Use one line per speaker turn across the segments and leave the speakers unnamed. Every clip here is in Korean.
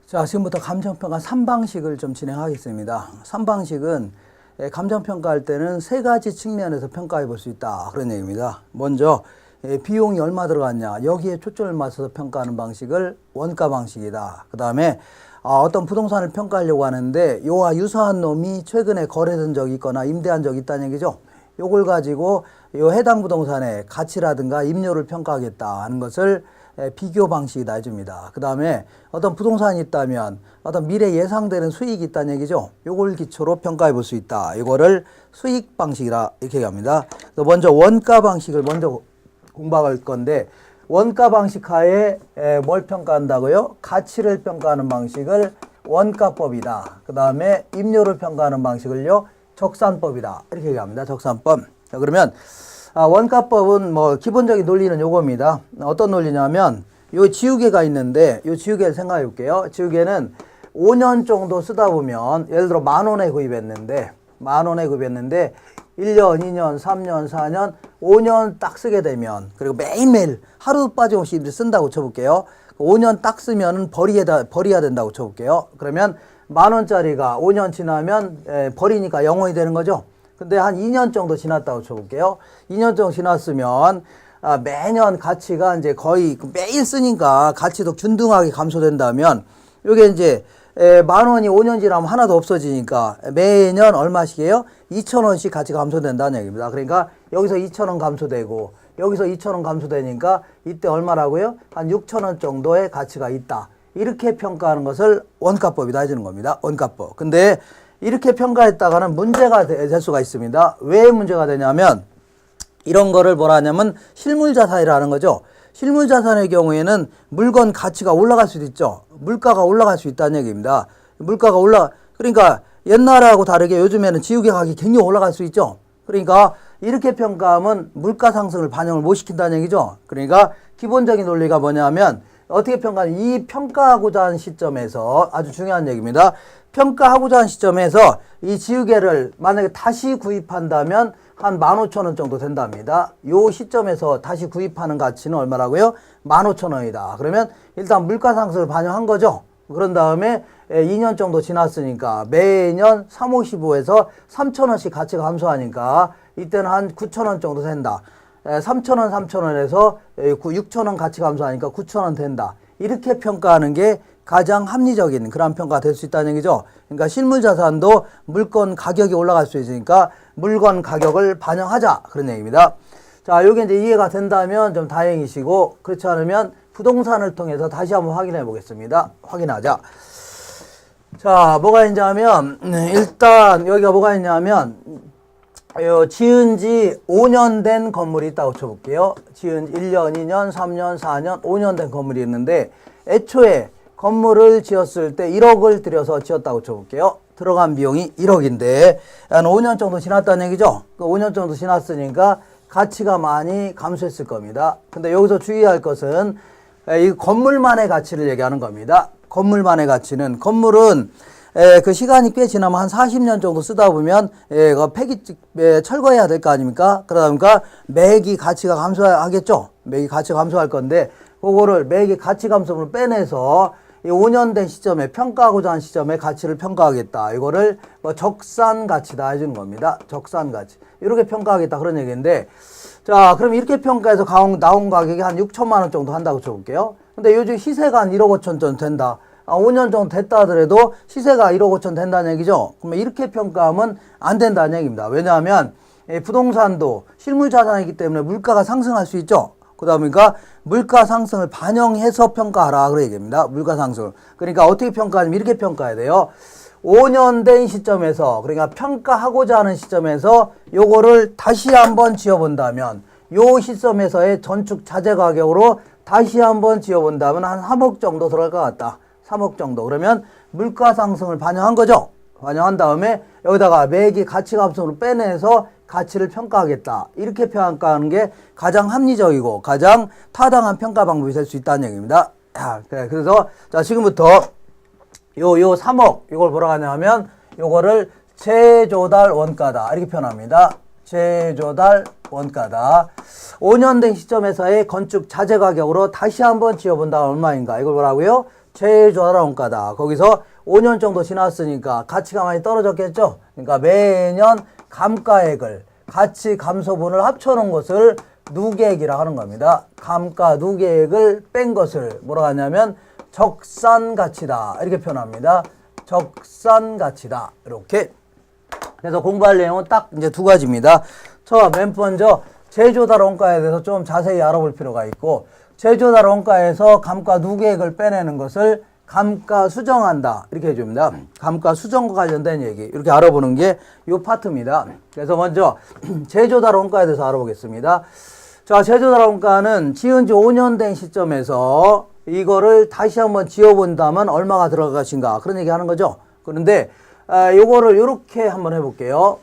자, 지금부터 감정평가 3방식을 좀 진행하겠습니다. 3방식은 감정평가할 때는 세 가지 측면에서 평가해 볼 수 있다. 그런 얘기입니다. 먼저, 비용이 얼마 들어갔냐. 여기에 초점을 맞춰서 평가하는 방식을 원가 방식이다. 그 다음에 어떤 부동산을 평가하려고 하는데 요와 유사한 놈이 최근에 거래된 적이 있거나 임대한 적이 있다는 얘기죠. 요걸 가지고 요 해당 부동산의 가치라든가 임료를 평가하겠다 하는 것을 비교 방식이다 해줍니다. 그 다음에 어떤 부동산이 있다면 어떤 미래 예상되는 수익이 있다는 얘기죠. 요걸 기초로 평가해 볼 수 있다. 이거를 수익 방식이라 이렇게 얘기합니다. 먼저 원가 방식을 먼저 공부할 건데, 원가 방식 하에 뭘 평가한다고요? 가치를 평가하는 방식을 원가법이다. 그 다음에 임료를 평가하는 방식을요, 적산법이다. 이렇게 얘기합니다. 적산법. 자, 그러면 원가법은 뭐 기본적인 논리는 요겁니다. 어떤 논리냐면 요 지우개가 있는데 요 지우개를 생각해 볼게요. 지우개는 5년 정도 쓰다 보면 예를 들어 10,000원에 구입했는데 1년, 2년, 3년, 4년, 5년 딱 쓰게 되면, 그리고 매일매일 하루 빠짐없이 쓴다고 쳐볼게요. 5년 딱 쓰면 버려야 된다고 쳐볼게요. 그러면 10,000원짜리가 5년 지나면 버리니까 0원이 되는 거죠. 근데 한 2년 정도 지났다고 쳐볼게요. 2년 정도 지났으면 매년 가치가 이제 거의 매일 쓰니까 가치도 균등하게 감소된다면, 요게 이제 10,000원이 5년 지나면 하나도 없어지니까 매년 얼마씩이에요? 2,000원씩 가치가 감소된다는 얘기입니다. 그러니까 여기서 2,000원 감소되고 여기서 2,000원 감소되니까 이때 얼마라고요? 한 6,000원 정도의 가치가 있다. 이렇게 평가하는 것을 원가법이다 해주는 겁니다. 원가법. 근데 이렇게 평가했다가는 문제가 될 수가 있습니다. 왜 문제가 되냐면 이런 거를 뭐라 하냐면 실물자산이라는 거죠. 실물자산의 경우에는 물건 가치가 올라갈 수도 있죠. 물가가 올라갈 수 있다는 얘기입니다. 그러니까 옛날하고 다르게 요즘에는 지우개 가격이 굉장히 올라갈 수 있죠. 그러니까 이렇게 평가하면 물가 상승을 반영을 못 시킨다는 얘기죠. 그러니까 기본적인 논리가 뭐냐면 어떻게 평가하는, 이 평가하고자 하는 시점에서 아주 중요한 얘기입니다. 평가하고자 하는 시점에서 이 지우개를 만약에 다시 구입한다면 한 15,000원 정도 된답니다. 요 시점에서 다시 구입하는 가치는 얼마라고요? 15,000원이다. 그러면 일단 물가 상승을 반영한 거죠. 그런 다음에 2년 정도 지났으니까 매년 355에서 3,000원씩 가치가 감소하니까 이때는 한 9,000원 정도 된다. 3,000원에서 6,000원 가치 감소하니까 9,000원 된다. 이렇게 평가하는 게 가장 합리적인 그런 평가가 될 수 있다는 얘기죠. 그러니까 실물자산도 물건 가격이 올라갈 수 있으니까 물건 가격을 반영하자. 그런 얘기입니다. 자, 요게 이제 이해가 된다면 좀 다행이시고, 그렇지 않으면 부동산을 통해서 다시 한번 확인해 보겠습니다. 확인하자. 자, 뭐가 있냐면, 일단 여기가 뭐가 있냐면, 지은 지 5년 된 건물이 있다고 쳐볼게요. 지은 지 1년, 2년, 3년, 4년, 5년 된 건물이 있는데, 애초에 건물을 지었을 때 1억을 들여서 지었다고 쳐볼게요. 들어간 비용이 1억인데, 한 5년 정도 지났다는 얘기죠. 그 5년 정도 지났으니까 가치가 많이 감소했을 겁니다. 근데 여기서 주의할 것은 이 건물만의 가치를 얘기하는 겁니다. 건물만의 가치는, 건물은 그 시간이 꽤 지나면 한 40년 정도 쓰다 보면 철거해야 될 거 아닙니까? 그러다 보니까 매기 가치가 감소하겠죠. 매기 가치가 감소할 건데, 그거를 매기 가치 감소를 빼내서 이 5년 된 시점에 평가하고자 하는 시점에 가치를 평가하겠다. 이거를 뭐 적산 가치다 해주는 겁니다. 적산 가치. 이렇게 평가하겠다 그런 얘기인데, 자, 그럼 이렇게 평가해서 나온 가격이 한 6천만 원 정도 한다고 쳐볼게요. 근데 요즘 시세가 한 1억 5천 정도 된다. 5년 정도 됐다 하더라도 시세가 1억 5천 된다는 얘기죠. 그러면 이렇게 평가하면 안 된다는 얘기입니다. 왜냐하면 부동산도 실물자산이기 때문에 물가가 상승할 수 있죠. 그러다 보니까 물가 상승을 반영해서 평가하라 그런 얘기입니다. 물가 상승을. 그러니까 어떻게 평가하냐면 이렇게 평가해야 돼요. 5년 된 시점에서, 그러니까 평가하고자 하는 시점에서 요거를 다시 한번 지어본다면, 요 시점에서의 전축 자재 가격으로 다시 한번 지어본다면 한 3억 정도 들어갈 것 같다. 3억 정도. 그러면 물가 상승을 반영한 거죠. 반영한 다음에 여기다가 매기 가치 감소를 빼내서 가치를 평가하겠다. 이렇게 평가하는 게 가장 합리적이고 가장 타당한 평가 방법이 될 수 있다는 얘기입니다. 그래서 자, 지금부터 요 3억 이걸 뭐라고 하냐면 요거를 재조달 원가다. 이렇게 표현합니다. 재조달 원가다. 5년 된 시점에서의 건축 자재 가격으로 다시 한번 지어본다 얼마인가. 이걸 뭐라고요? 제조하라 원가다. 거기서 5년 정도 지났으니까 가치가 많이 떨어졌겠죠. 그러니까 매년 감가액을 가치 감소분을 합쳐놓은 것을 누계액이라 하는 겁니다. 감가 누계액을 뺀 것을 뭐라고 하냐면 적산가치다 이렇게 표현합니다. 적산가치다 이렇게. 그래서 공부할 내용은 딱 이제 두 가지입니다. 맨 먼저 제조달 원가에 대해서 좀 자세히 알아볼 필요가 있고, 제조달 원가에서 감가 누계액을 빼내는 것을 감가 수정한다 이렇게 해줍니다. 감가 수정과 관련된 얘기 이렇게 알아보는 게 이 파트입니다. 그래서 먼저 제조달 원가에 대해서 알아보겠습니다. 자, 제조달 원가는 지은 지 5년 된 시점에서 이거를 다시 한번 지어본다면 얼마가 들어가신가 그런 얘기 하는 거죠. 그런데 요거를 이렇게 한번 해볼게요.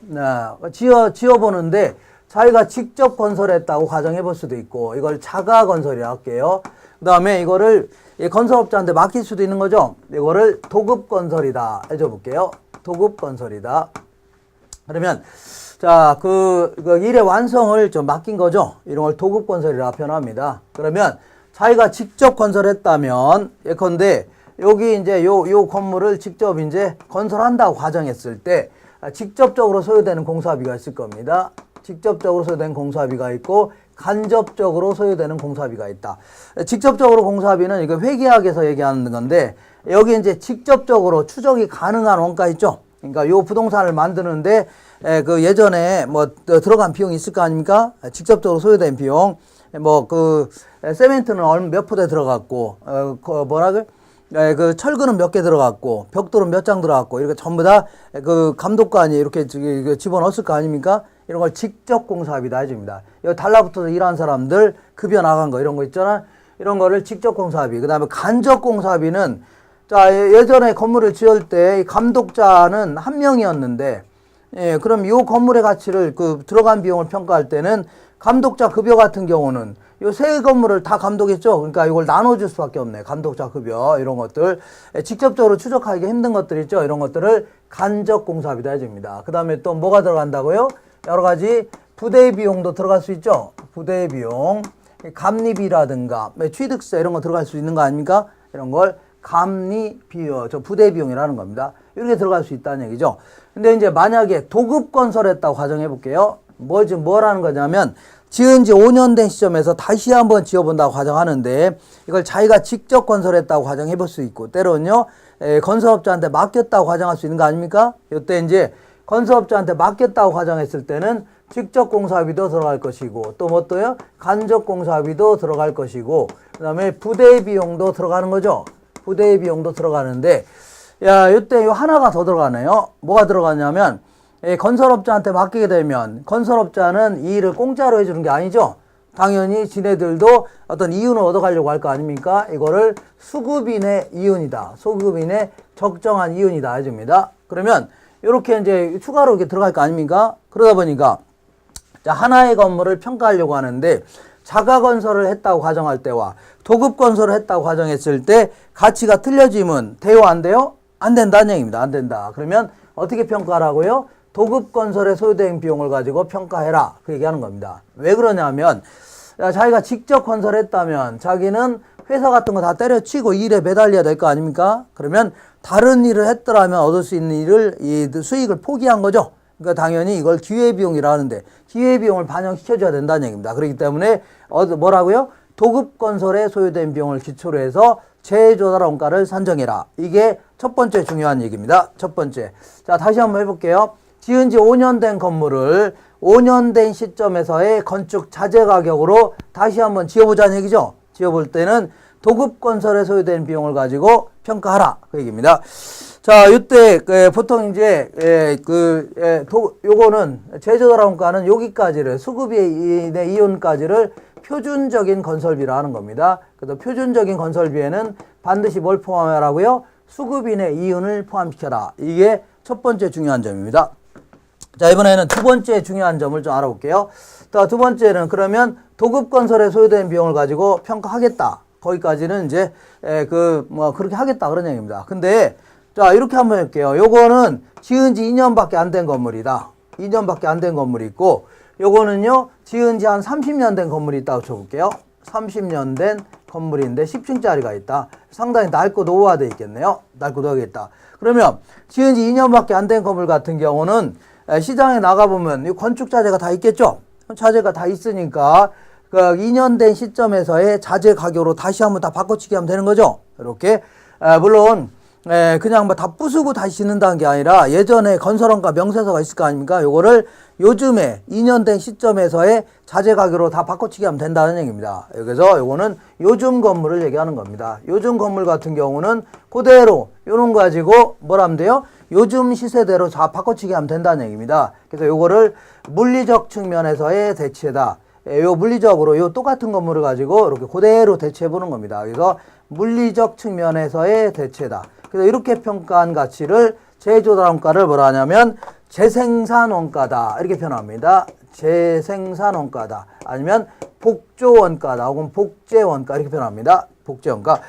지어보는데 자기가 직접 건설했다고 가정해 볼 수도 있고, 이걸 자가 건설이라 할게요. 그 다음에 이거를 건설업자한테 맡길 수도 있는 거죠. 이거를 도급 건설이다 해줘 볼게요. 도급 건설이다. 그러면 자, 그 일의 완성을 좀 맡긴 거죠. 이런 걸 도급 건설이라 표현합니다. 그러면 자기가 직접 건설했다면 예컨대 여기 이제 요 건물을 직접 이제 건설한다고 가정했을 때 직접적으로 소요되는 공사비가 있을 겁니다. 직접적으로 소요되는 공사비가 있고 간접적으로 소요되는 공사비가 있다. 직접적으로 공사비는 이거 회계학에서 얘기하는 건데, 여기 이제 직접적으로 추적이 가능한 원가 있죠. 그러니까 요 부동산을 만드는데 그 예전에 뭐 들어간 비용이 있을 거 아닙니까? 직접적으로 소요된 비용. 뭐 그 세멘트는 몇 포대 들어갔고, 그 철근은 몇 개 들어갔고, 벽돌은 몇 장 들어갔고, 이렇게 전부 다 그 감독관이 이렇게 집어넣었을 거 아닙니까? 이런 걸 직접 공사비다 해줍니다. 여기 달라붙어서 일하는 사람들 급여 나간 거 이런 거 있잖아. 이런 거를 직접 공사비. 그 다음에 간접 공사비는, 자, 예전에 건물을 지을 때 감독자는 한 명이었는데, 예, 그럼 이 건물의 가치를 들어간 비용을 평가할 때는 감독자 급여 같은 경우는 요 세 건물을 다 감독했죠. 그러니까 이걸 나눠줄 수밖에 없네. 감독자 급여 이런 것들, 직접적으로 추적하기 힘든 것들 있죠. 이런 것들을 간접 공사비다 해줍니다. 그 다음에 또 뭐가 들어간다고요? 여러 가지 부대 비용도 들어갈 수 있죠. 부대 비용, 감리비라든가 취득세 이런 거 들어갈 수 있는 거 아닙니까? 이런 걸 감리 비용, 부대 비용이라는 겁니다. 이렇게 들어갈 수 있다는 얘기죠. 근데 이제 만약에 도급 건설했다고 가정해 볼게요. 뭐라는 거냐면 지은 지 5년 된 시점에서 다시 한번 지어본다고 가정하는데, 이걸 자기가 직접 건설했다고 가정해 볼 수 있고, 때로는요 건설업자한테 맡겼다고 가정할 수 있는 거 아닙니까? 이때 이제 건설업자한테 맡겼다고 가정했을 때는 직접 공사비도 들어갈 것이고, 또 뭐 또요? 간접 공사비도 들어갈 것이고, 그 다음에 부대 비용도 들어가는 거죠. 부대 비용도 들어가는데, 야, 이때 요 하나가 더 들어가네요. 뭐가 들어가냐면, 건설업자한테 맡기게 되면 건설업자는 이 일을 공짜로 해주는 게 아니죠. 당연히 지네들도 어떤 이윤을 얻어가려고 할 거 아닙니까? 이거를 수급인의 이윤이다. 수급인의 적정한 이윤이다 해줍니다. 그러면 이렇게 이제 추가로 이렇게 들어갈 거 아닙니까? 그러다 보니까 자, 하나의 건물을 평가하려고 하는데, 자가 건설을 했다고 가정할 때와 도급 건설을 했다고 가정했을 때 가치가 틀려지면 돼요, 안 돼요? 안 된다는 얘기입니다. 안 된다. 그러면 어떻게 평가하라고요? 도급 건설에 소요된 비용을 가지고 평가해라. 그 얘기하는 겁니다. 왜 그러냐면, 자기가 직접 건설했다면 자기는 회사 같은 거 다 때려치고 일에 매달려야 될 거 아닙니까? 그러면 다른 일을 했더라면 얻을 수 있는 수익을 포기한 거죠. 그러니까 당연히 이걸 기회비용이라 하는데, 기회비용을 반영시켜줘야 된다는 얘기입니다. 그렇기 때문에 뭐라고요? 도급 건설에 소요된 비용을 기초로 해서 제조달 원가를 산정해라. 이게 첫 번째 중요한 얘기입니다. 첫 번째. 자, 다시 한번 해볼게요. 지은 지 5년 된 건물을 5년 된 시점에서의 건축 자재 가격으로 다시 한번 지어보자는 얘기죠. 지어볼 때는 도급 건설에 소요된 비용을 가지고 평가하라. 그 얘기입니다. 자, 이때 보통 이제 요거는 제조달 원가는 여기까지를, 수급인의 이윤까지를 표준적인 건설비라 하는 겁니다. 그래서 표준적인 건설비에는 반드시 뭘 포함하라고요? 수급인의 이윤을 포함시켜라. 이게 첫 번째 중요한 점입니다. 자, 이번에는 두 번째 중요한 점을 좀 알아볼게요. 자, 두 번째는 그러면 도급 건설에 소요된 비용을 가지고 평가하겠다. 거기까지는 이제 그렇게 하겠다 그런 얘기입니다. 근데 자, 이렇게 한번 할게요. 요거는 지은 지 2년밖에 안 된 건물이다. 2년밖에 안 된 건물이 있고, 요거는요 지은 지 한 30년 된 건물이 있다고 쳐볼게요. 30년 된 건물인데 10층짜리가 있다. 상당히 낡고 노후화되어 있겠네요. 낡고 노후화되어. 그러면 지은 지 2년밖에 안 된 건물 같은 경우는 시장에 나가보면 이 건축 자재가 다 있겠죠. 자재가 다 있으니까 그 2년 된 시점에서의 자재 가격으로 다시 한번 다 바꿔치기 하면 되는 거죠. 이렇게 물론 그냥 뭐 다 부수고 다시 짓는다는 게 아니라 예전에 건설원가 명세서가 있을 거 아닙니까? 요거를 요즘에 2년 된 시점에서의 자재 가격으로 다 바꿔치기 하면 된다는 얘기입니다. 그래서 요거는 요즘 건물을 얘기하는 겁니다. 요즘 건물 같은 경우는 그대로 요런 거 가지고 뭐라 하면 돼요? 요즘 시세대로 다 바꿔치기 하면 된다는 얘기입니다. 그래서 요거를 물리적 측면에서의 대체다. 요 물리적으로 요 똑같은 건물을 가지고 이렇게 그대로 대체해 보는 겁니다. 그래서 물리적 측면에서의 대체다. 그래서 이렇게 평가한 가치를 제조단가를 뭐라 하냐면 재생산원가다. 이렇게 표현합니다. 재생산원가다. 아니면 복조원가다. 혹은 복제원가. 이렇게 표현합니다. 복제원가.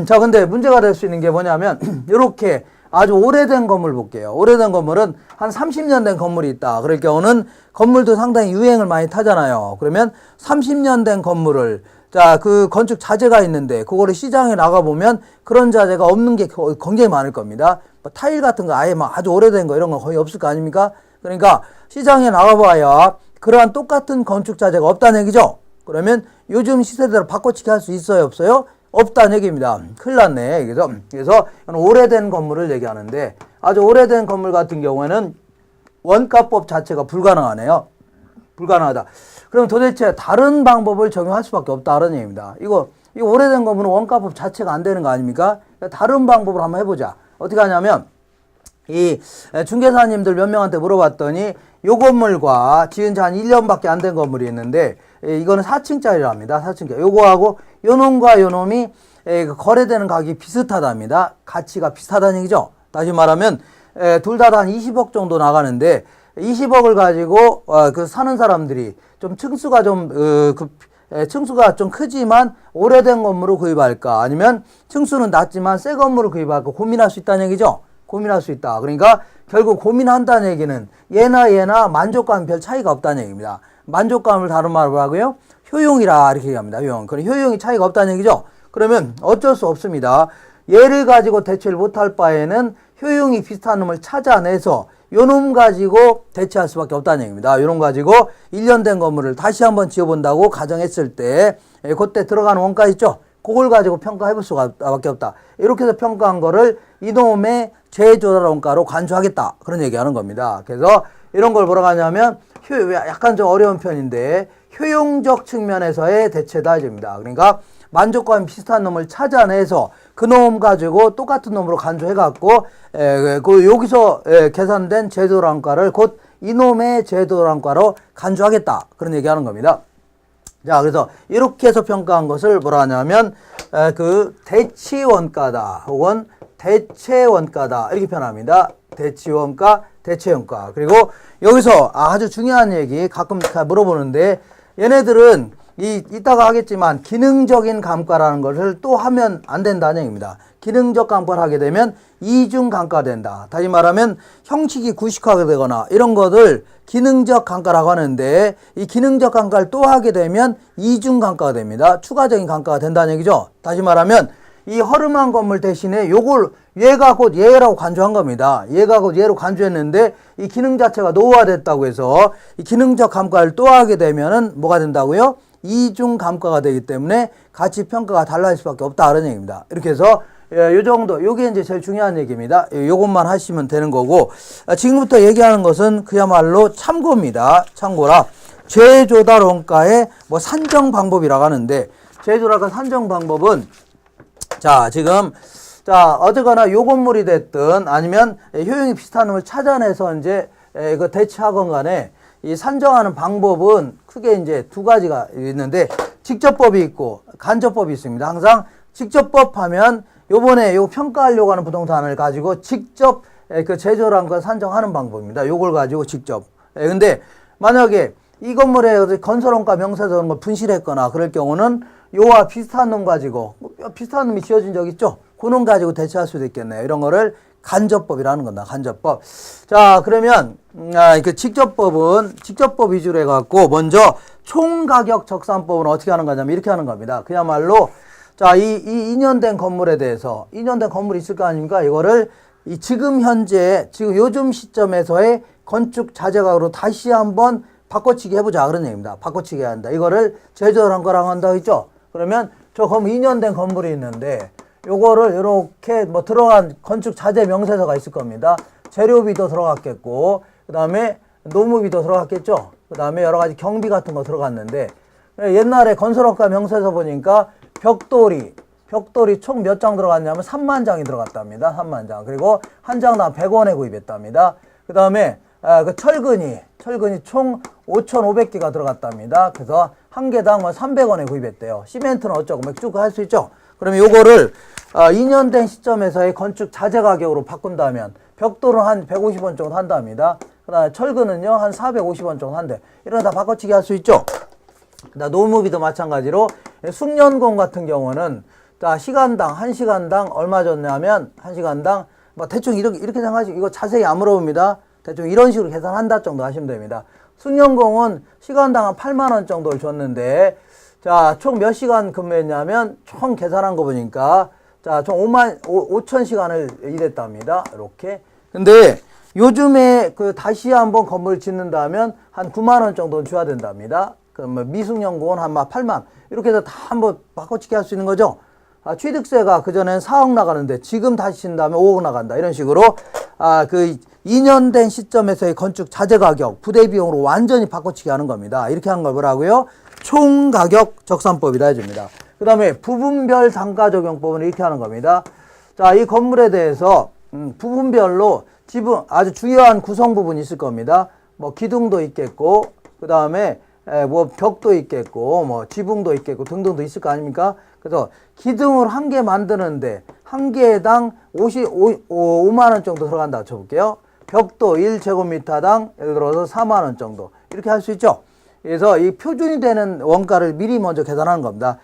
자, 근데 문제가 될 수 있는 게 뭐냐면 이렇게 아주 오래된 건물 볼게요. 오래된 건물은 한 30년 된 건물이 있다. 그럴 경우는 건물도 상당히 유행을 많이 타잖아요. 그러면 30년 된 건물을 자, 그 건축 자재가 있는데 그거를 시장에 나가보면 그런 자재가 없는 게 굉장히 많을 겁니다. 뭐 타일 같은 거 아예 막 아주 오래된 거 이런 거 거의 없을 거 아닙니까? 그러니까 시장에 나가봐야 그러한 똑같은 건축 자재가 없다는 얘기죠. 그러면 요즘 시세대로 바꿔치기 할 수 있어요? 없어요? 없다는 얘기입니다. 큰일 났네. 그래서 오래된 건물을 얘기하는데 아주 오래된 건물 같은 경우에는 원가법 자체가 불가능하네요. 불가능하다. 그럼 도대체 다른 방법을 적용할 수밖에 없다는 얘기입니다. 이거 오래된 건물은 원가법 자체가 안 되는 거 아닙니까? 다른 방법으로 한번 해보자. 어떻게 하냐면 이 중개사님들 몇 명한테 물어봤더니 요 건물과 지은 지 한 1년밖에 안 된 건물이 있는데 이거는 4층짜리랍니다. 4층짜리. 요거하고 요 놈과 요 놈이 거래되는 가격이 비슷하답니다. 가치가 비슷하다는 얘기죠. 다시 말하면 둘 다 한 20억 정도 나가는데 20억을 가지고 그 사는 사람들이 좀 층수가 좀 크지만 오래된 건물을 구입할까 아니면 층수는 낮지만 새 건물을 구입할까 고민할 수 있다는 얘기죠. 고민할 수 있다. 그러니까 결국 고민한다는 얘기는 얘나 만족감이 별 차이가 없다는 얘기입니다. 만족감을 다른 말로 하고요. 효용이라 이렇게 얘기합니다. 효용. 그럼 효용이 차이가 없다는 얘기죠. 그러면 어쩔 수 없습니다. 얘를 가지고 대체를 못할 바에는 효용이 비슷한 놈을 찾아내서 요 놈 가지고 대체할 수밖에 없다는 얘기입니다. 요 놈 가지고 1년 된 건물을 다시 한번 지어본다고 가정했을 때 그때 들어가는 원가 있죠. 그걸 가지고 평가해 볼 수밖에 없다. 이렇게 해서 평가한 거를 이놈의 제조달 원가로 간주하겠다. 그런 얘기하는 겁니다. 그래서 이런 걸 뭐라고 하냐면 약간 좀 어려운 편인데 효용적 측면에서의 대체다 이겁니다. 그러니까 만족감이 비슷한 놈을 찾아내서 그 놈 가지고 똑같은 놈으로 간주해갖고 여기서 계산된 제도란가를 곧 이놈의 제도란가로 간주하겠다. 그런 얘기하는 겁니다. 자, 그래서 이렇게 해서 평가한 것을 뭐라 하냐면 그 대치원가다 혹은 대체원가다 이렇게 표현합니다. 대치원가, 대체원가. 그리고 여기서 아주 중요한 얘기 가끔 물어보는데 얘네들은 이따가 하겠지만 기능적인 감가라는 것을 또 하면 안 된다는 얘기입니다. 기능적 감가를 하게 되면 이중 감가된다. 다시 말하면 형식이 구식화되거나 이런 것을 기능적 감가라고 하는데 이 기능적 감가를 또 하게 되면 이중 감가가 됩니다. 추가적인 감가가 된다는 얘기죠. 다시 말하면 이 허름한 건물 대신에 요걸 얘가 곧 얘라고 간주한 겁니다. 얘가 곧 얘로 간주했는데 이 기능 자체가 노후화됐다고 해서 이 기능적 감가를 또 하게 되면은 뭐가 된다고요? 이중 감가가 되기 때문에 가치 평가가 달라질 수밖에 없다 그런 얘기입니다. 이렇게 해서 요 정도 요게 이제 제일 중요한 얘기입니다. 요것만 하시면 되는 거고 지금부터 얘기하는 것은 그야말로 참고입니다. 참고라 재조달 원가의 뭐 산정 방법이라고 하는데 재조달가 산정 방법은 자 지금 어쨌거나 요 건물이 됐든 아니면 효용이 비슷한 놈을 찾아내서 이제 그 대체하건 간에 이 산정하는 방법은 크게 이제 두 가지가 있는데 직접법이 있고 간접법이 있습니다. 항상 직접법 하면 요번에 요 평가하려고 하는 부동산을 가지고 직접 그 제조란가 산정하는 방법입니다. 요걸 가지고 직접. 근데 만약에 이 건물에 건설원가 명세서 그런 걸 분실했거나 그럴 경우는 요와 비슷한 놈 가지고 비슷한 놈이 지어진 적 있죠? 그 놈 가지고 대체할 수도 있겠네요. 이런 거를 간접법이라는 겁니다. 간접법. 자, 그러면 그 직접법 위주로 해갖고 먼저 총가격 적산법은 어떻게 하는 거냐면 이렇게 하는 겁니다. 그야말로 자, 이 2년 된 건물에 대해서 2년 된 건물이 있을 거 아닙니까? 이거를 이 지금 현재 지금 요즘 시점에서의 건축 자재가격으로 다시 한번 바꿔치기 해보자 그런 얘기입니다. 바꿔치기 해야 한다. 이거를 제조한 거랑 한다고 했죠. 그러면 저 건물 2년 된 건물이 있는데 요거를 이렇게 뭐 들어간 건축 자재 명세서가 있을 겁니다. 재료비도 들어갔겠고 그 다음에 노무비도 들어갔겠죠. 그 다음에 여러 가지 경비 같은 거 들어갔는데 옛날에 건설업가 명세서 보니까 벽돌이 총 몇 장 들어갔냐면 3만 장이 들어갔답니다. 3만 장. 그리고 한 장당 100원에 구입했답니다. 그 다음에 그 철근이 총 5,500개가 들어갔답니다. 그래서 한 개당 뭐 300원에 구입했대요. 시멘트는 어쩌고 쭉 할 수 있죠. 그러면 요거를 2년 된 시점에서의 건축 자재 가격으로 바꾼다면 벽돌은 한 150원 정도 한답니다. 그 다음에 철근은요 한 450원 정도 한대. 이런 다 바꿔치기 할 수 있죠. 그다음 노무비도 마찬가지로 숙련공 같은 경우는 자 시간당 1시간당 얼마 줬냐면 1시간당 뭐 대충 이렇게 생각하시고 이거 자세히 안 물어봅니다. 대충 이런 식으로 계산한다 정도 하시면 됩니다. 숙련공은 시간당 한 8만 원 정도를 줬는데 자 총 몇 시간 근무했냐면 총 계산한 거 보니까 자 총 5천 시간을 일했답니다. 이렇게. 근데 요즘에 그 다시 한번 건물 짓는다면 한 9만 원 정도는 줘야 된답니다. 그럼 미숙련공은 한 8만 이렇게 해서 다 한번 바꿔치기 할 수 있는 거죠. 취득세가 그전엔 4억 나가는데 지금 다시 친다면 5억 나간다. 이런 식으로 그 2년 된 시점에서의 건축 자재 가격 부대 비용으로 완전히 바꿔치기 하는 겁니다. 이렇게 하는 걸 뭐라고요? 총가격 적산법이라 해줍니다. 그 다음에 부분별 단가 적용법은 이렇게 하는 겁니다. 자, 이 건물에 대해서 부분별로 지붕 아주 중요한 구성 부분이 있을 겁니다. 뭐 기둥도 있겠고 그 다음에 뭐 벽도 있겠고 뭐 지붕도 있겠고 등등도 있을 거 아닙니까? 그래서 기둥을 한 개 만드는데 한 개당 5만 원 정도 들어간다고 쳐볼게요. 벽도 1제곱미터당 예를 들어서 4만 원 정도 이렇게 할 수 있죠. 그래서 이 표준이 되는 원가를 미리 먼저 계산하는 겁니다.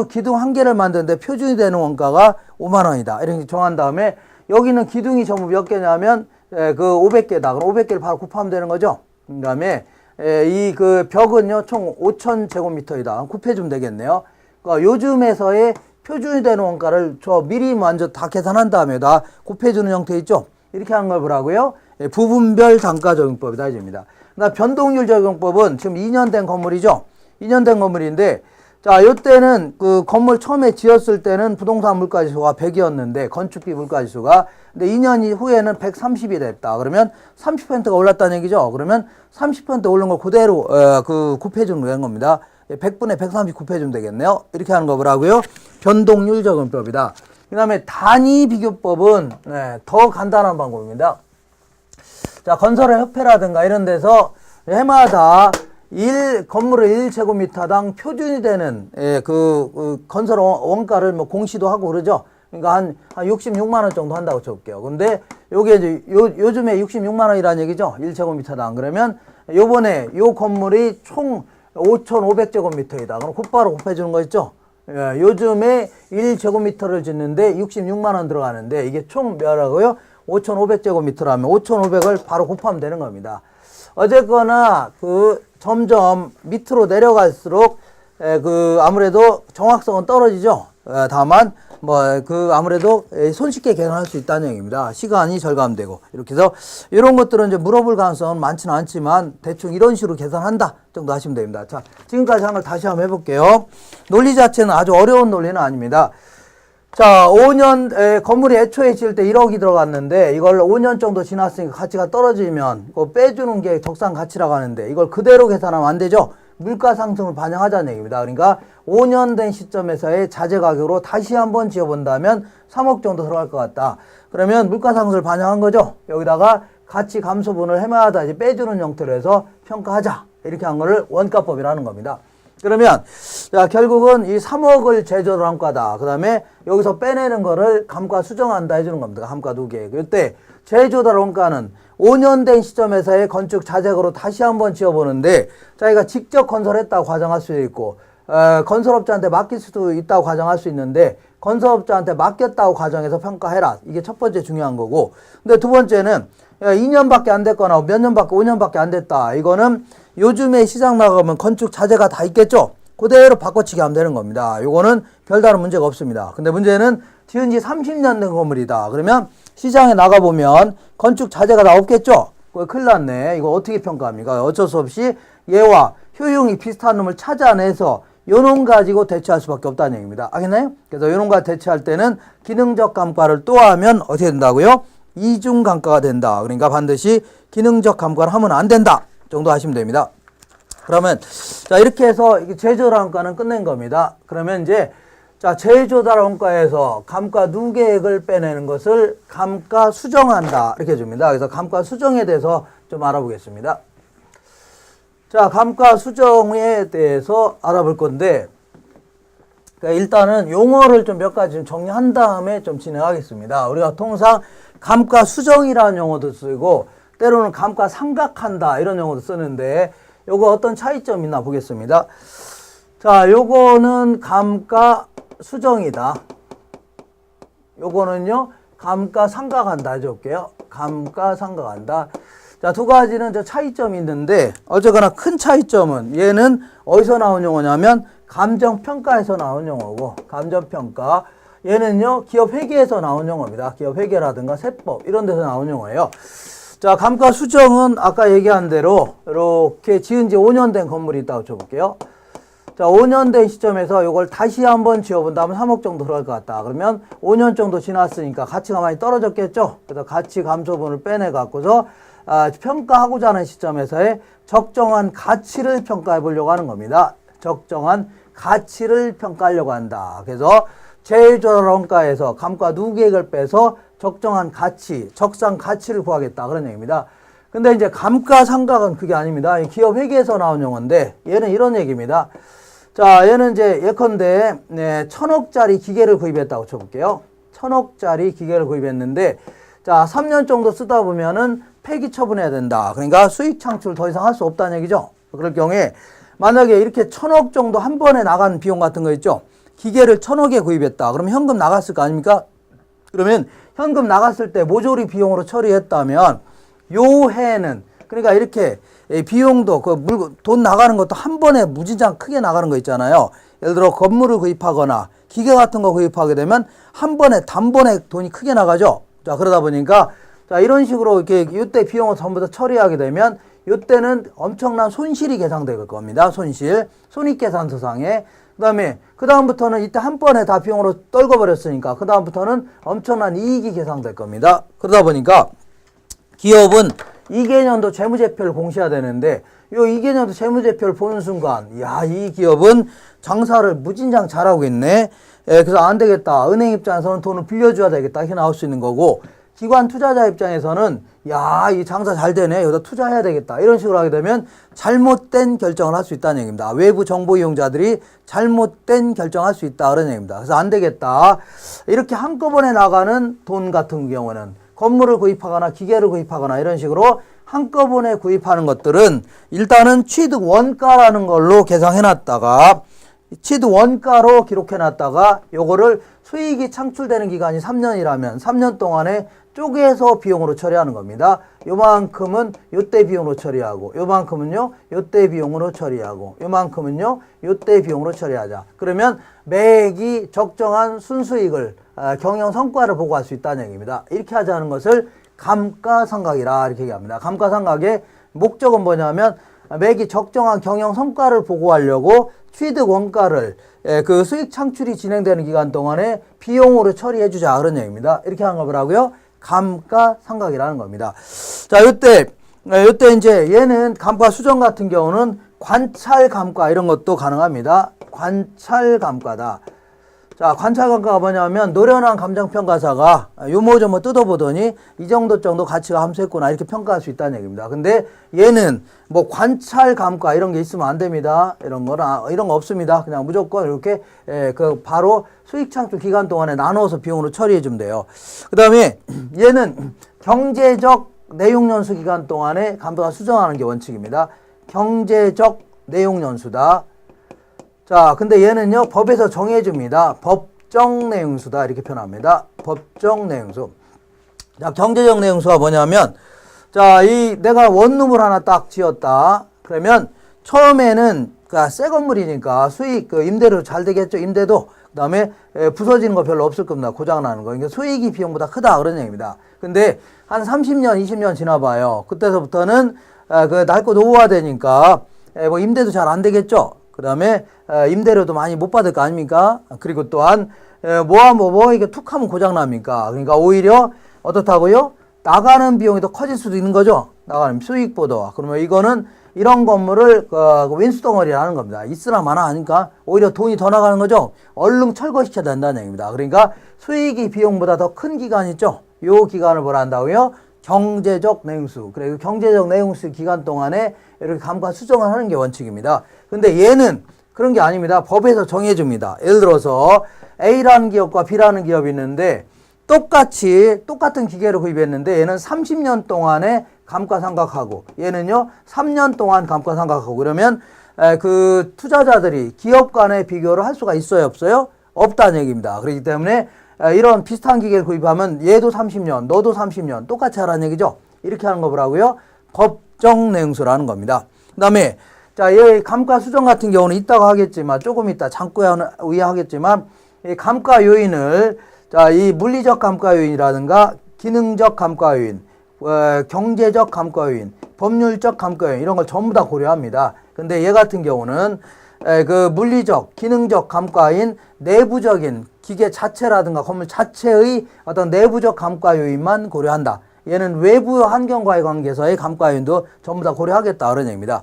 기둥 한 개를 만드는데 표준이 되는 원가가 5만 원이다. 이렇게 정한 다음에 여기는 기둥이 전부 몇 개냐면 그 500개다. 그럼 500개를 바로 곱하면 되는 거죠. 그 다음에 이 그 벽은요 총 5,000제곱미터이다. 곱해주면 되겠네요. 그러니까 요즘에서의 표준이 되는 원가를 저 미리 먼저 다 계산한 다음에 다 곱해주는 형태 있죠. 이렇게 하는 걸 뭐라고요? 부분별 단가 적용법이다 해줍니다. 그다음 변동률 적용법은 지금 2년 된 건물이죠. 2년 된 건물인데 자, 요때는 그 건물 처음에 지었을 때는 부동산 물가지수가 100이었는데 건축비 물가지수가 근데 2년 후에는 130이 됐다. 그러면 30%가 올랐다는 얘기죠. 그러면 30% 오른 걸 그대로 그 곱해주면 되는 겁니다. 100분의 130 곱해주면 되겠네요. 이렇게 하는 거 뭐라고요? 변동률 적용법이다. 그 다음에 단위 비교법은 더 간단한 방법입니다. 자, 건설의 협회라든가 이런 데서 해마다 건물의 1제곱미터당 표준이 되는 그 건설 원가를 뭐 공시도 하고 그러죠. 그러니까 한 66만 원 정도 한다고 쳐볼게요. 근데 요게 이제 요즘에 66만 원이라는 얘기죠. 1제곱미터당. 그러면 요번에 요 건물이 총 5,500제곱미터이다. 그럼 곧바로 곱해주는 거 있죠. 요즘에 1제곱미터를 짓는데 66만 원 들어가는데 이게 총 몇이라고요? 5,500제곱미터라면 5,500을 바로 곱하면 되는 겁니다. 어쨌거나 그 점점 밑으로 내려갈수록 그 아무래도 정확성은 떨어지죠. 다만 뭐 그 아무래도 손쉽게 계산할 수 있다는 얘기입니다. 시간이 절감되고 이렇게 해서 이런 것들은 이제 물어볼 가능성은 많지는 않지만 대충 이런 식으로 계산한다 정도 하시면 됩니다. 자, 지금까지 한 걸 다시 한번 해볼게요. 논리 자체는 아주 어려운 논리는 아닙니다. 자, 5년 건물이 애초에 지을 때 1억이 들어갔는데 이걸 5년 정도 지났으니까 가치가 떨어지면 그거 빼주는 게 적산 가치라고 하는데 이걸 그대로 계산하면 안 되죠. 물가 상승을 반영하자는 얘기입니다. 그러니까 5년 된 시점에서의 자재 가격으로 다시 한번 지어본다면 3억 정도 들어갈 것 같다. 그러면 물가 상승을 반영한 거죠. 여기다가 가치 감소분을 해마다 이제 빼주는 형태로 해서 평가하자. 이렇게 한 거를 원가법이라는 겁니다. 그러면 자, 결국은 이 3억을 제조를 한 과다. 그 다음에 여기서 빼내는 거를 감가 수정한다 해주는 겁니다. 감가 두 개. 이때 제조달 원가는 5년 된 시점에서의 건축 자재고로 다시 한번 지어보는데 자기가 직접 건설했다고 가정할 수도 있고 건설업자한테 맡길 수도 있다고 가정할 수 있는데 건설업자한테 맡겼다고 가정해서 평가해라. 이게 첫 번째 중요한 거고 근데 두 번째는 2년밖에 안 됐거나 몇 년밖에 5년밖에 안 됐다. 이거는 요즘에 시장 나가면 건축 자재가 다 있겠죠? 그대로 바꿔치기 하면 되는 겁니다. 요거는 별다른 문제가 없습니다. 근데 문제는 지은 지 30년 된 건물이다. 그러면 시장에 나가보면 건축 자재가 다 없겠죠? 그거 큰일 났네. 이거 어떻게 평가합니까? 어쩔 수 없이 얘와 효용이 비슷한 놈을 찾아내서 요놈 가지고 대체할 수밖에 없다는 얘기입니다. 알겠나요? 그래서 요놈과 대체할 때는 기능적 감가를 또 하면 어떻게 된다고요? 이중 감가가 된다. 그러니까 반드시 기능적 감가를 하면 안 된다 정도 하시면 됩니다. 그러면 자 이렇게 해서 제조단원가는 끝낸 겁니다. 그러면 이제 자 제조단원가에서 감가 누계액을 빼내는 것을 감가 수정한다 이렇게 줍니다. 그래서 감가 수정에 대해서 좀 알아보겠습니다. 자 감가 수정에 대해서 알아볼 건데 그러니까 일단은 용어를 좀 몇 가지 좀 정리한 다음에 좀 진행하겠습니다. 우리가 통상 감가 수정이라는 용어도 쓰고 때로는 감가 상각한다 이런 용어도 쓰는데 요거 어떤 차이점이 있나 보겠습니다. 자, 요거는 감가 수정이다. 요거는요, 감가 상각한다 해줄게요. 감가 상각한다. 자, 두 가지는 저 차이점이 있는데, 어쨌거나 큰 차이점은 얘는 어디서 나온 용어냐면, 감정평가에서 나온 용어고, 감정평가. 얘는요, 기업회계에서 나온 용어입니다. 기업회계라든가 세법, 이런 데서 나온 용어예요. 자, 감가 수정은 아까 얘기한 대로 이렇게 지은 지 5년 된 건물이 있다고 쳐볼게요. 자, 5년 된 시점에서 이걸 다시 한번 지어본다면 3억 정도 들어갈 것 같다. 그러면 5년 정도 지났으니까 가치가 많이 떨어졌겠죠? 그래서 가치 감소분을 빼내 갖고서 평가하고자 하는 시점에서의 적정한 가치를 평가해 보려고 하는 겁니다. 적정한 가치를 평가하려고 한다. 그래서 제조단원가에서 감가 누계액을 빼서 적정한 가치, 적상 가치를 구하겠다. 그런 얘기입니다. 근데 이제 감가상각은 그게 아닙니다. 기업 회계에서 나온 용어인데 얘는 이런 얘기입니다. 자, 얘는 이제 예컨대 1,000억짜리 기계를 구입했다고 쳐볼게요. 1,000억짜리 기계를 구입했는데 자, 3년 정도 쓰다 보면은 폐기 처분해야 된다. 그러니까 수익 창출 더 이상 할 수 없다는 얘기죠. 그럴 경우에 만약에 이렇게 1,000억 정도 한 번에 나간 비용 같은 거 있죠. 기계를 1,000억에 구입했다. 그러면 현금 나갔을 거 아닙니까? 그러면 현금 나갔을 때 모조리 비용으로 처리했다면 요 해에는 그러니까 이렇게 비용도 돈 나가는 것도 한 번에 무진장 크게 나가는 거 있잖아요. 예를 들어 건물을 구입하거나 기계 같은 거 구입하게 되면 한 번에 단번에 돈이 크게 나가죠. 자, 그러다 보니까 자, 이런 식으로 이렇게 이때 비용을 전부 다 처리하게 되면 이때는 엄청난 손실이 계산될 겁니다. 손익계산서상에. 그 다음부터는 이때 한 번에 다 비용으로 떨궈버렸으니까 그 다음부터는 엄청난 이익이 계산될 겁니다. 그러다 보니까 기업은 2개년도 재무제표를 공시해야 되는데 요 2개년도 재무제표를 보는 순간 야, 이 기업은 장사를 무진장 잘하고 있네. 그래서 안 되겠다. 은행 입장에서는 돈을 빌려줘야 되겠다. 이렇게 나올 수 있는 거고 기관 투자자 입장에서는 야, 이 장사 잘 되네. 여기다 투자해야 되겠다. 이런 식으로 하게 되면 잘못된 결정을 할 수 있다는 얘기입니다. 외부 정보 이용자들이 잘못된 결정을 할 수 있다. 그런 얘기입니다. 그래서 안 되겠다. 이렇게 한꺼번에 나가는 돈 같은 경우는 건물을 구입하거나 기계를 구입하거나 이런 식으로 한꺼번에 구입하는 것들은 일단은 취득 원가라는 걸로 계상해놨다가 취득 원가로 기록해놨다가 요거를 수익이 창출되는 기간이 3년이라면 3년 동안에 쪼개서 비용으로 처리하는 겁니다. 요만큼은 요때 비용으로 처리하고 요만큼은요 요때 비용으로 처리하고 요만큼은요 요때 비용으로 처리하자. 그러면 매액이 적정한 순수익을 경영 성과를 보고할 수 있다는 얘기입니다. 이렇게 하자는 것을 감가상각이라 이렇게 얘기합니다. 감가상각의 목적은 뭐냐면 매기 적정한 경영 성과를 보고하려고 취득 원가를 그 수익 창출이 진행되는 기간 동안에 비용으로 처리해 주자 그런 얘기입니다. 이렇게 하는 거 뭐라고요? 감가상각이라는 겁니다. 자, 요때 이제 얘는 감가 수정 같은 경우는 관찰 감가 이런 것도 가능합니다. 관찰 감가다. 자, 관찰 감가가 뭐냐면 노련한 감정평가사가 요모저모 뜯어보더니 이 정도 가치가 함수했구나 이렇게 평가할 수 있다는 얘기입니다. 근데 얘는 뭐 관찰 감가 이런 게 있으면 안 됩니다. 이런 거 없습니다. 그냥 무조건 이렇게 바로 수익 창출 기간 동안에 나눠서 비용으로 처리해 주면 돼요. 그 다음에 얘는 경제적 내용 연수 기간 동안에 감가가 수정하는 게 원칙입니다. 경제적 내용 연수다. 자, 근데 얘는요, 법에서 정해줍니다. 법정 내용수다. 이렇게 표현합니다. 법정 내용수. 자, 경제적 내용수가 뭐냐면, 자, 내가 원룸을 하나 딱 지었다. 그러면 처음에는 새 건물이니까 수익 임대료 잘 되겠죠. 임대도 그다음에 부서지는 거 별로 없을 겁니다. 고장 나는 거. 그러니까 수익이 비용보다 크다 그런 얘기입니다. 근데 한 30년, 20년 지나봐요. 그때서부터는 낡고 노후화되니까 뭐 임대도 잘 안 되겠죠. 그다음에 임대료도 많이 못 받을 거 아닙니까? 그리고 또한 이게 툭 하면 고장 납니까? 그러니까 오히려 어떻다고요? 나가는 비용이 더 커질 수도 있는 거죠. 나가는 수익보다. 그러면 이거는 이런 건물을 윈수덩어리라는 겁니다. 있으나 마나 하니까 오히려 돈이 더 나가는 거죠. 얼른 철거시켜야 된다는 얘기입니다. 그러니까 수익이 비용보다 더 큰 기간 있죠. 요 기간을 뭐라 한다고요? 경제적 내용수. 그래, 경제적 내용수 기간 동안에 이렇게 감가 수정을 하는 게 원칙입니다. 근데 얘는 그런 게 아닙니다. 법에서 정해줍니다. 예를 들어서 A라는 기업과 B라는 기업이 있는데 똑같은 기계를 구입했는데 얘는 30년 동안에 감가상각하고 얘는요 3년 동안 감가상각하고 그러면 그 투자자들이 기업 간의 비교를 할 수가 있어요 없어요? 없다는 얘기입니다. 그렇기 때문에 이런 비슷한 기계를 구입하면 얘도 30년 너도 30년 똑같이 하라는 얘기죠. 이렇게 하는 거 뭐라고요? 법정 내용수라는 겁니다. 그 다음에 얘 감가 수정 같은 경우는 이따가 하겠지만 조금 이따 잠깐 하겠지만 이 감가 요인을 이 물리적 감가 요인이라든가 기능적 감가 요인, 경제적 감가 요인, 법률적 감가 요인 이런 걸 전부 다 고려합니다. 근데 얘 같은 경우는 그 물리적, 기능적 감가인 내부적인 기계 자체라든가 건물 자체의 어떤 내부적 감가 요인만 고려한다. 얘는 외부 환경과의 관계에서의 감가 요인도 전부 다 고려하겠다 그런 얘기입니다.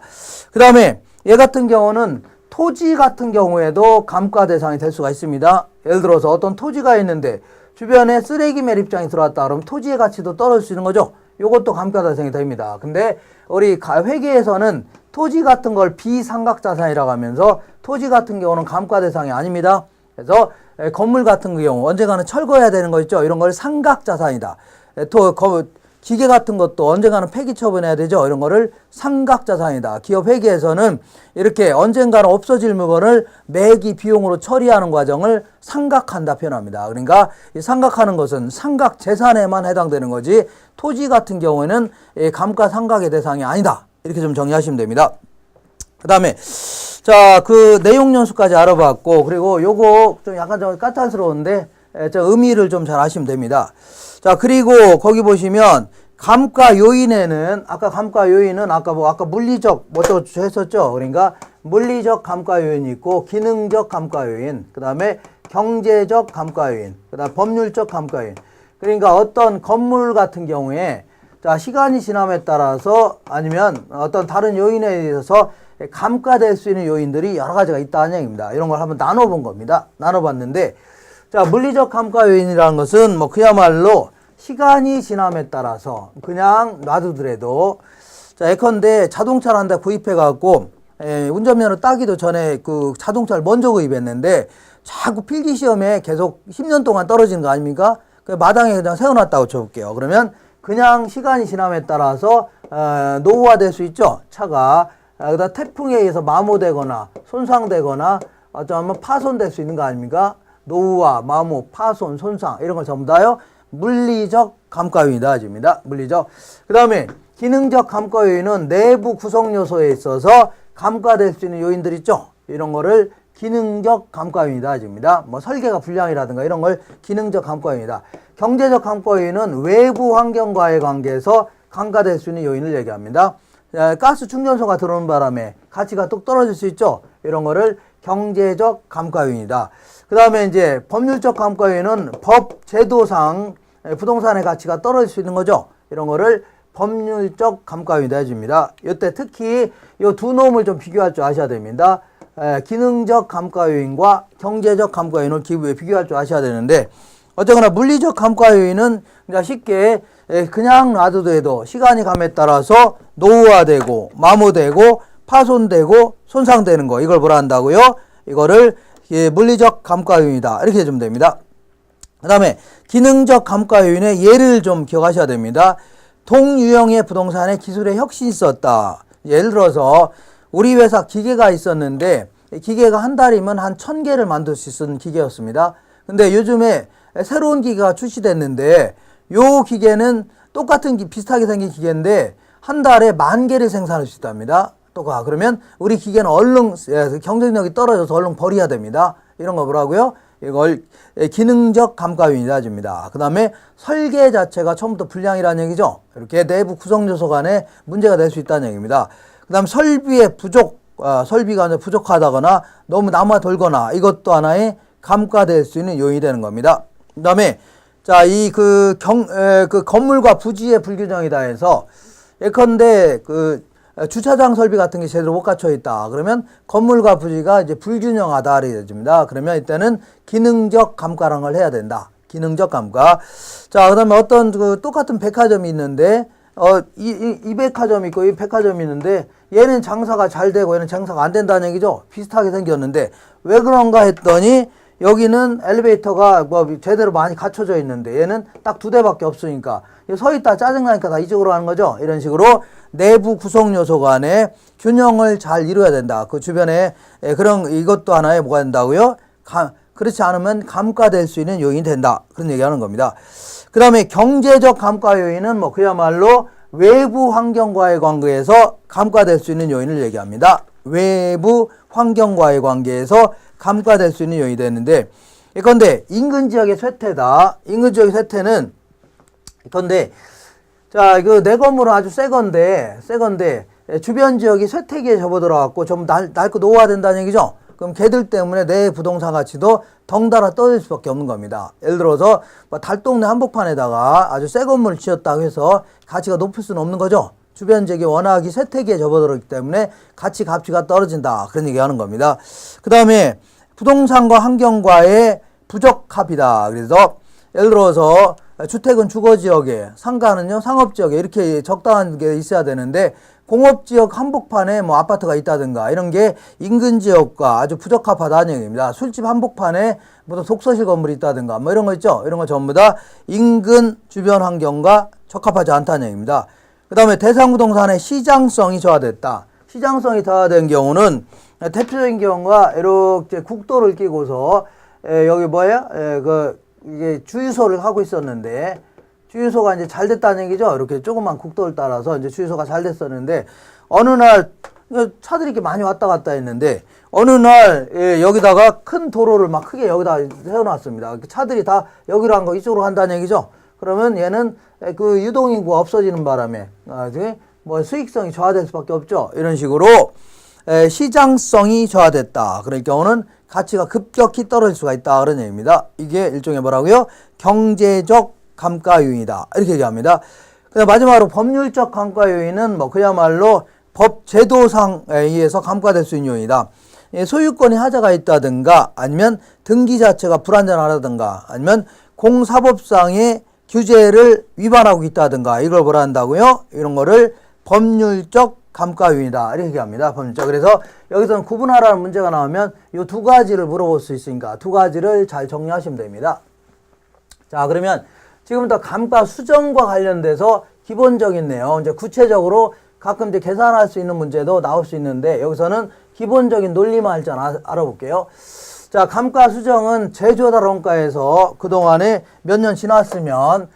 그 다음에 얘 같은 경우는 토지 같은 경우에도 감가 대상이 될 수가 있습니다. 예를 들어서 어떤 토지가 있는데 주변에 쓰레기 매립장이 들어왔다 그러면 토지의 가치도 떨어질 수 있는 거죠. 요것도 감가 대상이 됩니다. 근데 우리 회계에서는 토지 같은 걸 비상각자산이라고 하면서 토지 같은 경우는 감가 대상이 아닙니다. 그래서 건물 같은 경우 언젠가는 철거해야 되는 거 있죠. 이런 걸 상각자산이다. 기계 같은 것도 언젠가는 폐기 처분해야 되죠. 이런 거를 상각자산이다. 기업 회계에서는 이렇게 언젠가는 없어질 물건을 매기 비용으로 처리하는 과정을 상각한다 표현합니다. 그러니까 이 상각하는 것은 상각재산에만 해당되는 거지 토지 같은 경우에는 감가상각의 대상이 아니다. 이렇게 좀 정리하시면 됩니다. 그 다음에 그 내용 연수까지 알아봤고 그리고 요거 좀 약간 좀 까탈스러운데 의미를 좀 잘 아시면 됩니다. 그리고 거기 보시면 감가 요인에는 아까 물리적 어쩌고 했었죠. 그러니까 물리적 감가 요인이 있고 기능적 감가 요인, 그다음에 경제적 감가 요인, 그다음 법률적 감가 요인. 그러니까 어떤 건물 같은 경우에 시간이 지남에 따라서 아니면 어떤 다른 요인에 의해서 감가될 수 있는 요인들이 여러 가지가 있다는 얘기입니다. 이런 걸 한번 나눠본 겁니다. 나눠봤는데 물리적 감가 요인이라는 것은 그야말로 시간이 지남에 따라서 그냥 놔두더라도 예컨대 자동차를 한 대 구입해갖고 운전면허 따기도 전에 그 자동차를 먼저 구입했는데 자꾸 필기시험에 계속 10년 동안 떨어지는 거 아닙니까? 마당에 그냥 세워놨다고 쳐볼게요. 그러면 그냥 시간이 지남에 따라서 노후화될 수 있죠. 차가. 그다음 태풍에 의해서 마모되거나 손상되거나 어쩌면 파손될 수 있는 거 아닙니까? 노후화, 마모, 파손, 손상 이런 걸 전부 다요 물리적 감가 요인이다 집니다. 물리적. 그 다음에 기능적 감가 요인은 내부 구성 요소에 있어서 감가될 수 있는 요인들 있죠. 이런 거를 기능적 감가 요인이다 집니다. 설계가 불량이라든가 이런 걸 기능적 감가 요인이다. 경제적 감가 요인은 외부 환경과의 관계에서 감가될 수 있는 요인을 얘기합니다. 가스 충전소가 들어오는 바람에 가치가 뚝 떨어질 수 있죠. 이런 거를 경제적 감가 요인이다. 그 다음에 이제 법률적 감가 요인은 법 제도상 부동산의 가치가 떨어질 수 있는 거죠. 이런 거를 법률적 감가 요인이다 해줍니다. 이때 특히 이 두 놈을 좀 비교할 줄 아셔야 됩니다. 기능적 감가 요인과 경제적 감가 요인을 비교할 줄 아셔야 되는데 어쨌거나 물리적 감가 요인은 쉽게 그냥 놔두더라도 시간이 감에 따라서 노후화되고 마모되고 파손되고 손상되는 거 이걸 뭐라 한다고요? 이거를 물리적 감가 요인이다 이렇게 해주면 됩니다. 그 다음에 기능적 감가 요인의 예를 좀 기억하셔야 됩니다. 동유형의 부동산에 기술의 혁신이 있었다. 예를 들어서 우리 회사 기계가 있었는데 기계가 한 달이면 한 1000개를 만들 수 있는 기계였습니다. 근데 요즘에 새로운 기계가 출시됐는데 요 기계는 비슷하게 생긴 기계인데 한 달에 10,000개를 생산할 수 있답니다. 또 가. 그러면 우리 기계는 얼른 경쟁력이 떨어져서 얼른 버려야 됩니다. 이런 거 뭐라고요? 이걸 기능적 감가 요인이라 줍니다. 그 다음에 설계 자체가 처음부터 불량이라는 얘기죠. 이렇게 내부 구성 요소 간에 문제가 될 수 있다는 얘기입니다. 그 다음 설비의 설비가 부족하다거나 너무 남아 돌거나 이것도 하나의 감가될 수 있는 요인이 되는 겁니다. 그 다음에 자, 그 건물과 부지의 불균형이다 해서 예컨대 주차장 설비 같은 게 제대로 못 갖춰 있다. 그러면 건물과 부지가 이제 불균형하다 이렇게 됩니다. 그러면 이때는 기능적 감가라는 걸 해야 된다. 기능적 감가. 자, 그다음에 어떤 똑같은 백화점이 있는데 이 백화점이 있고 이 백화점이 있는데 얘는 장사가 잘 되고 얘는 장사가 안 된다는 얘기죠. 비슷하게 생겼는데 왜 그런가 했더니 여기는 엘리베이터가 제대로 많이 갖춰져 있는데 얘는 딱 2대밖에 없으니까 서 있다 짜증나니까 다 이쪽으로 하는 거죠. 이런 식으로 내부 구성 요소 간에 균형을 잘 이루어야 된다. 그 주변에 이것도 하나의 뭐가 된다고요? 그렇지 않으면 감가될 수 있는 요인이 된다. 그런 얘기하는 겁니다. 그 다음에 경제적 감가 요인은 그야말로 외부 환경과의 관계에서 감가될 수 있는 요인을 얘기합니다. 외부 환경과의 관계에서 감가될 수 있는 요인이 되는데, 예컨대 인근 지역의 쇠퇴다. 인근 지역의 쇠퇴는 예컨대 자, 내 건물은 아주 새 건데 주변 지역이 쇠퇴기에 접어들어갖고 좀 낡고 노후화된다는 얘기죠. 그럼 걔들 때문에 내 부동산 가치도 덩달아 떨어질 수밖에 없는 겁니다. 예를 들어서 달동네 한복판에다가 아주 새 건물을 지었다고 해서 가치가 높을 수는 없는 거죠. 주변 지역이 워낙 쇠퇴기에 접어들었기 때문에 가치가 떨어진다. 그런 얘기하는 겁니다. 그 다음에 부동산과 환경과의 부적합이다. 그래서 예를 들어서 주택은 주거지역에, 상가는요 상업지역에 이렇게 적당한 게 있어야 되는데 공업지역 한복판에 아파트가 있다든가 이런 게 인근 지역과 아주 부적합하다는 얘기입니다. 술집 한복판에 무슨 독서실 건물이 있다든가 이런 거 있죠. 이런 거 전부 다 인근 주변 환경과 적합하지 않다는 얘기입니다. 그 다음에 대상부동산의 시장성이 저하됐다. 시장성이 저하된 경우는 대표적인 경우가 이렇게 국도를 끼고서 여기 이게 주유소를 하고 있었는데 주유소가 이제 잘 됐다는 얘기죠. 이렇게 조그만 국도를 따라서 이제 주유소가 잘 됐었는데 어느 날 차들이 이렇게 많이 왔다 갔다 했는데 어느 날 여기다가 큰 도로를 막 크게 여기다 세워놨습니다. 차들이 다 여기로 한 거 이쪽으로 간다는 얘기죠. 그러면 얘는 그 유동인구가 없어지는 바람에 수익성이 저하될 수밖에 없죠. 이런 식으로 시장성이 저하됐다. 그럴 경우는 가치가 급격히 떨어질 수가 있다. 그런 얘기입니다. 이게 일종의 뭐라고요? 경제적 감가 요인이다. 이렇게 얘기합니다. 그다음 마지막으로 법률적 감가 요인은 그야말로 법 제도상에 의해서 감가될 수 있는 요인이다. 소유권이 하자가 있다든가 아니면 등기 자체가 불완전하다든가 아니면 공사법상의 규제를 위반하고 있다든가 이걸 뭐라 한다고요? 이런 거를 법률적 감가 요인이다. 이렇게 얘기합니다. 법률적. 그래서 여기서는 구분하라는 문제가 나오면 이 2가지를 물어볼 수 있으니까 2가지를 잘 정리하시면 됩니다. 자, 그러면 지금부터 감가 수정과 관련돼서 기본적인 내용, 이제 구체적으로 가끔 이제 계산할 수 있는 문제도 나올 수 있는데 여기서는 기본적인 논리만 일단 알아볼게요. 자, 감가 수정은 제조달 원가에서 그동안에 몇 년 지났으면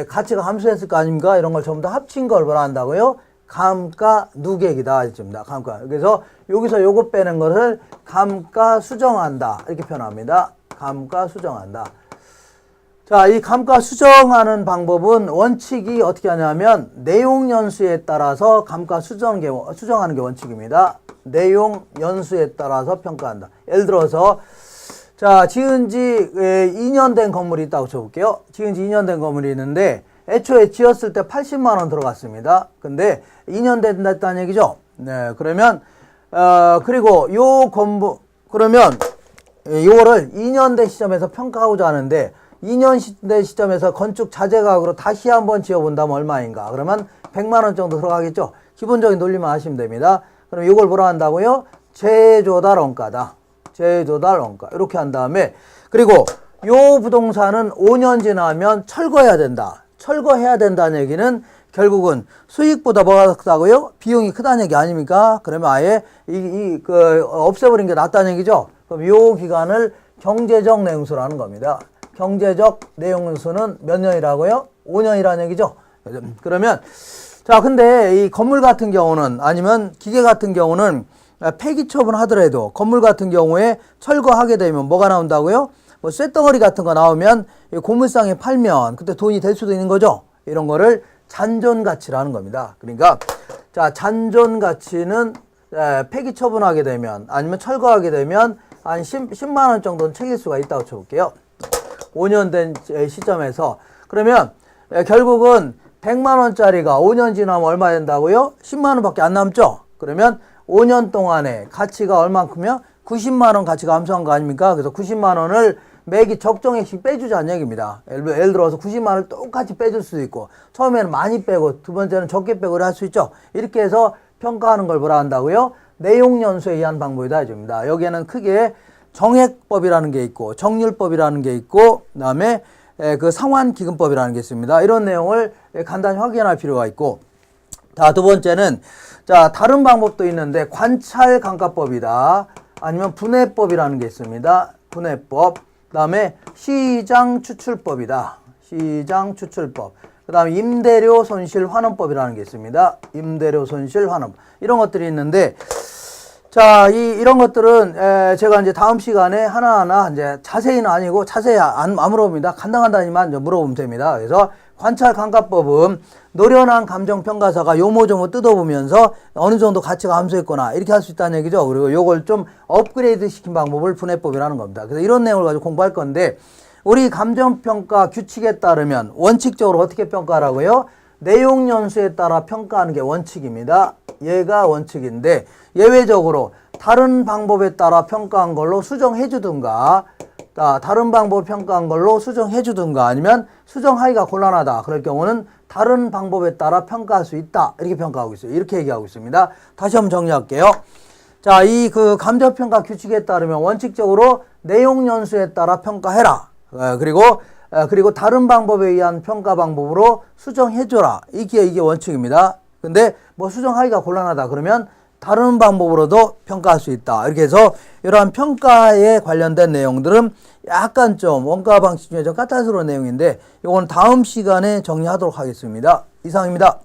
가치가 감소했을 거 아닙니까? 이런 걸 전부 다 합친 걸 뭐라 한다고요? 감가 누계기다. 이쯤입니다. 감가. 그래서 여기서 요거 빼는 것을 감가 수정한다. 이렇게 표현합니다. 감가 수정한다. 자, 이 감가 수정하는 방법은 원칙이 어떻게 하냐면 내용 연수에 따라서 감가 수정하는 게 원칙입니다. 내용 연수에 따라서 평가한다. 예를 들어서 자, 지은 지 2년 된 건물이 있다고 쳐볼게요. 지은 지 2년 된 건물이 있는데 애초에 지었을 때 80만 원 들어갔습니다. 근데 2년 됐다는 얘기죠. 네, 그러면 그리고 그러면 요거를 2년 된 시점에서 평가하고자 하는데 2년 된 시점에서 건축 자재가격으로 다시 한번 지어본다면 얼마인가? 그러면 100만 원 정도 들어가겠죠. 기본적인 논리만 하시면 됩니다. 그럼 이걸 뭐라 한다고요? 제조달 원가다. 제조달 원가. 이렇게 한 다음에 그리고 요 부동산은 5년 지나면 철거해야 된다. 철거해야 된다는 얘기는 결국은 수익보다 뭐가 크다고요? 비용이 크다는 얘기 아닙니까? 그러면 아예 없애버린 게 낫다는 얘기죠. 그럼 요 기간을 경제적 내용수라는 겁니다. 경제적 내용수는 몇 년이라고요? 5년이라는 얘기죠. 그러면 자, 근데 이 건물 같은 경우는 아니면 기계 같은 경우는 폐기 처분하더라도 건물 같은 경우에 철거하게 되면 뭐가 나온다고요? 뭐 쇳덩어리 같은 거 나오면 고물상에 팔면 그때 돈이 될 수도 있는 거죠. 이런 거를 잔존가치라는 겁니다. 그러니까 자, 잔존가치는 폐기 처분하게 되면 아니면 철거하게 되면 한 10만 원 정도는 챙길 수가 있다고 쳐볼게요. 5년 된 시점에서. 그러면 결국은 100만 원짜리가 5년 지나면 얼마 된다고요? 10만 원밖에 안 남죠? 그러면 5년 동안에 가치가 얼만큼이요? 90만 원 가치가 감소한 거 아닙니까? 그래서 90만 원을 매기 적정액씩 빼주자는 얘기입니다. 예를 들어서 90만 원을 똑같이 빼줄 수도 있고 처음에는 많이 빼고 두 번째는 적게 빼고 할 수 있죠. 이렇게 해서 평가하는 걸 뭐라 한다고요? 내용연수에 의한 방법이다 해줍니다. 여기에는 크게 정액법이라는 게 있고 정률법이라는 게 있고 그다음에 그 상환기금법이라는 게 있습니다. 이런 내용을 간단히 확인할 필요가 있고 자, 두 번째는 자, 다른 방법도 있는데 관찰감가법이다. 아니면 분해법이라는 게 있습니다. 분해법. 그 다음에 시장추출법이다. 시장추출법. 그 다음에 임대료 손실환원법이라는 게 있습니다. 임대료 손실환원. 이런 것들이 있는데 자, 이런 것들은 제가 이제 다음 시간에 하나하나 이제 자세히는 아니고 자세히 안 물어봅니다. 간단하니만 물어보면 됩니다. 그래서 관찰감가법은 노련한 감정평가사가 요모조모 뜯어보면서 어느 정도 가치가 감소했거나 이렇게 할 수 있다는 얘기죠. 그리고 요걸 좀 업그레이드 시킨 방법을 분해법이라는 겁니다. 그래서 이런 내용을 가지고 공부할 건데 우리 감정평가 규칙에 따르면 원칙적으로 어떻게 평가하라고요? 내용연수에 따라 평가하는 게 원칙입니다. 얘가 원칙인데 예외적으로 다른 방법에 따라 평가한 걸로 수정해 주든가 다른 방법을 평가한 걸로 수정해 주든가 아니면 수정하기가 곤란하다. 그럴 경우는 다른 방법에 따라 평가할 수 있다. 이렇게 평가하고 있어요. 이렇게 얘기하고 있습니다. 다시 한번 정리할게요. 자, 이 그 감정평가 규칙에 따르면 원칙적으로 내용연수에 따라 평가해라. 그리고 다른 방법에 의한 평가 방법으로 수정해줘라. 이게 원칙입니다. 근데 뭐 수정하기가 곤란하다 그러면 다른 방법으로도 평가할 수 있다. 이렇게 해서 이러한 평가에 관련된 내용들은 약간 좀 원가 방식 중에 좀 까탈스러운 내용인데 이건 다음 시간에 정리하도록 하겠습니다. 이상입니다.